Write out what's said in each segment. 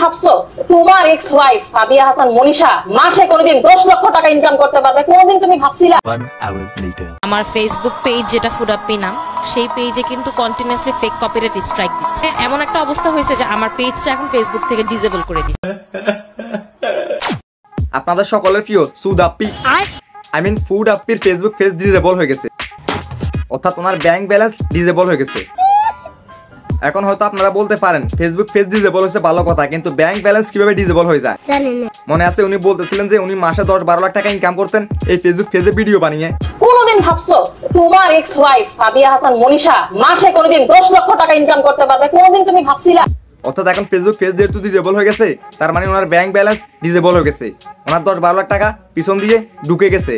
ভাবছো তোমার ex wife Fabia Hasan Manisha মাসে কোনোদিন 10 লক্ষ টাকা ইনকাম করতে পারবে? কোনোদিন তুমি ভাবছিলা? আমার ফেসবুক পেজ যেটা ফুড আপ্পি নাম, সেই পেজে কিন্তু কন্টিনিউয়াসলি ফেক কপিরাইট স্ট্রাইক দিচ্ছে। এমন একটা অবস্থা হয়েছে যে আমার পেজটা এখন ফেসবুক থেকে ডিসেবল করে দিচ্ছে। আপনাদের সকলের প্রিয় সুদ আপ্পি ফুড আপ্পির ফেসবুক পেজ ডিসেবল হয়ে গেছে, অর্থাৎ ওনার ব্যাংক ব্যালেন্স ডিসেবল হয়ে গেছে। এখন হয়তো আপনারা বলতে পারেন ফেসবুক পেজ ডিসেবল হয়েছে ভালো কথা, কিন্তু ব্যাংক ব্যালেন্স কিভাবে ডিসেবল হয়ে যায়? মনে আছে উনি বলতেছিলেন যে উনি মাসে 10-12 লাখ টাকা ইনকাম করতেন এই ফেসবুক পেজে ভিডিও বানিয়ে। কোনোদিন ভাবছো তোমার ex wife Fabia Hasan Manisha মাসে কোনোদিন 10 লক্ষ টাকা ইনকাম করতে পারবে? কোনোদিন তুমি ভাবছিলা? অর্থাৎ এখন ফেসবুক পেজ যেহেতু ডিসেবল হয়ে গেছে, তার মানে ওনার ব্যাংক ব্যালেন্স ডিসেবল হয়ে গেছে, ওনার 10-12 লাখ টাকা পিছন দিয়ে ঢুকে গেছে।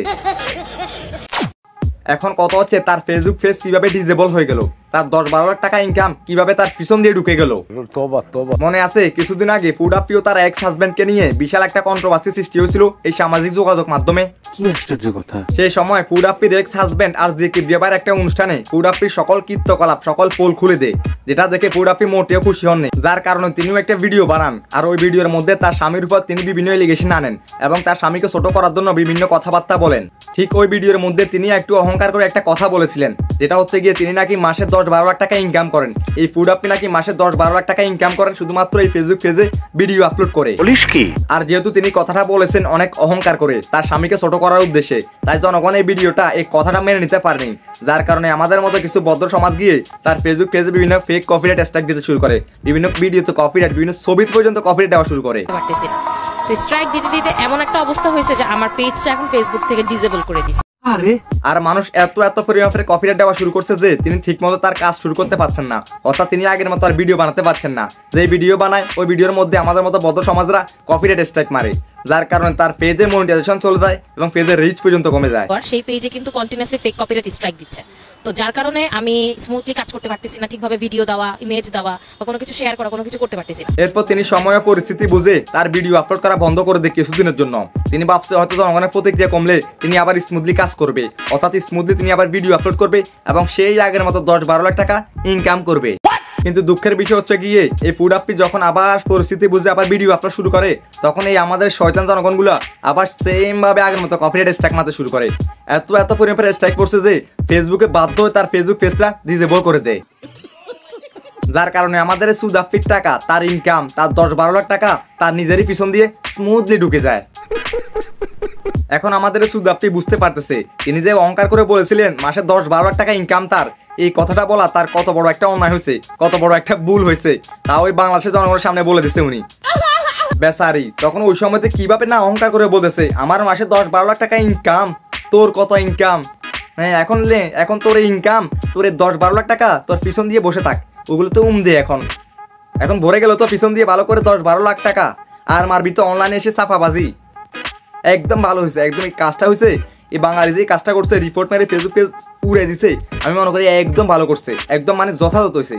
এখন কথা হচ্ছে তার ফেসবুক পেজ কিভাবে ডিসেবল হয়ে গেল, তার 10-12 লাখ টাকা ইনকাম কিভাবে তার পিছন দিয়ে ঢুকে গেল। মনে আছে কিছুদিন আগে ফুড আপ্পি ও তার এক্স হাজবেন্ডকে নিয়ে বিশাল একটা কন্ট্রোভার্সি সৃষ্টি হয়েছিল এই সামাজিক যোগাযোগ মাধ্যমে। সেই সময় ফুড আপ্পির এক্স হাজবেন্ড আর যে কিবরিয়াবার একটা অনুষ্ঠানে ফুড আপ্পির সকল কীর্তকলাপ সকল পোল খুলে দেয়, যেটা দেখে ফুড আপ্পি মোটেও খুশি হননি, যার কারণে তিনিও একটা ভিডিও বানান। আর ওই ভিডিওর মধ্যে তার স্বামীর উপর তিনি বিভিন্ন এলিগেশন আনেন এবং তার স্বামীকে ছোট করার জন্য বিভিন্ন কথাবার্তা বলেন। ঠিক ওই ভিডিওর মধ্যে তিনি একটু অহংকার করে একটা কথা বলেছিলেন, যেটা হচ্ছে গিয়ে তিনি নাকি মাসে 10-12 লাখ টাকা ইনকাম করেন। এই ফুড আপ্পি নাকি মাসে 10-12 লাখ টাকা ইনকাম করেন শুধুমাত্র এই ফেসবুক পেজে ভিডিও আপলোড করে। আর যেহেতু তিনি কথাটা বলেছেন অনেক অহংকার করে তার স্বামীকে ছোট করার উদ্দেশ্যে, তাই জনগণ এই ভিডিওটা এই কথাটা মেনে নিতে পারেনি, যার কারণে আমাদের মতো কিছু ভদ্র সমাজ গিয়ে তার ফেসবুক পেজে বিভিন্ন ফেক কপিরাইট স্ট্রাইক দিতে শুরু করে, বিভিন্ন ভিডিওতে কপিরাইট, বিভিন্ন ছবি পর্যন্ত কপিরাইট দেওয়া শুরু করে। তো স্ট্রাইক দিতে দিতে এমন একটা অবস্থা হয়েছে যে আমার পেজটা এখন ফেসবুক থেকে ডিসেবল করে দিচ্ছে। আর মানুষ এত পরিমাণে কপিরাইট দেওয়া শুরু করছে যে তিনি ঠিকমতো তার কাজ শুরু করতে পারছেন না, অর্থাৎ তিনি আগের মতো আর ভিডিও বানাতে পারছেন না। যে ভিডিও বানায় ওই ভিডিওর মধ্যে আমাদের মতো ভদ্র সমাজরা কপিরাইট স্ট্রাইক মারে, যার কারণে তার পেজে মনিটাইজেশন চলে যায় এবং পেজের রিচ পর্যন্ত কমে যায়। সেই পেজে কিন্তু কন্টিনিউয়াসলি ফেক কপিরাইট স্ট্রাইক দিচ্ছে, তো যার কারণে আমি স্মুথলি কাজ করতে পারতেছি না, ঠিকভাবে ভিডিও দেওয়া, ইমেজ দেওয়া বা কোনো কিছু শেয়ার করা, কোনো কিছু করতে পারতেছি না। এরপর তিনি সময় পরিস্থিতি বুঝে তার ভিডিও আপলোড করা বন্ধ করে দেয় কিছুদিনের জন্য। তিনি ভাবছে হয়তো জনগণের প্রতিক্রিয়া কমলে তিনি আবার স্মুথলি কাজ করবে, অর্থাৎ স্মুথলি তিনি আবার ভিডিও আপলোড করবে এবং সেই আগের মতো 10-12 লাখ টাকা ইনকাম করবে। কিন্তু দুঃখের বিষয় হচ্ছে গিয়ে এই ফুড আপ্পি যখন আবার পরিস্থিতি বুঝে আবার ভিডিও আপলোড শুরু করে, তখন এই আমাদের শয়তান জনগণগুলো আবার সেম ভাবে আগের মতো কপিরাইট স্ট্রাইক মারতে শুরু করে। এত পরিমাণে স্ট্রাইক করছে যে ফেসবুকে বাধ্য হয়ে তার ফেসবুক পেজটা ডিসেবল করে দেয়, যার কারণে আমাদের সুদ আপ্পির টাকা, তার ইনকাম, তার 10-12 লাখ টাকা তার নিজেরই পিছন দিয়ে স্মুথলি ঢুকে যায়। এখন আমাদের সুদ আপ্পি বুঝতে পারতেছে তিনি যে অহংকার করে বলেছিলেন মাসে 10-12 লাখ টাকা ইনকাম তার, এই কথাটা বলা তার কত বড় একটা অন্যায় হয়েছে, কত বড় একটা ভুল হয়েছে, তা ওই বাংলাদেশের জনগণের সামনে বলে দিচ্ছে উনি বেচারি। তখন ওই সময়তে কিভাবে না অহংকার করে বলেছে আমার মাসে 10-12 লাখ টাকা ইনকাম, তোর কত ইনকাম? হ্যাঁ এখন তোর ইনকাম, তোর 10-12 লাখ টাকা তোর পিছন দিয়ে বসে থাক, ওগুলো তো দে। এখন ভরে গেল তো পিছন দিয়ে ভালো করে 10-12 লাখ টাকা, আর মারবি তো অনলাইনে এসে চাপাবাজি। একদম ভালো হয়েছে, একদম এই কাজটা হয়েছে এই বাঙালি যে কাজটা করছে রিপোর্ট মেরে ফেসবুক পেজ উড়ে দিছে, আমি মনে করি একদম ভালো করছে, একদম মানে যথাযথ হয়েছে।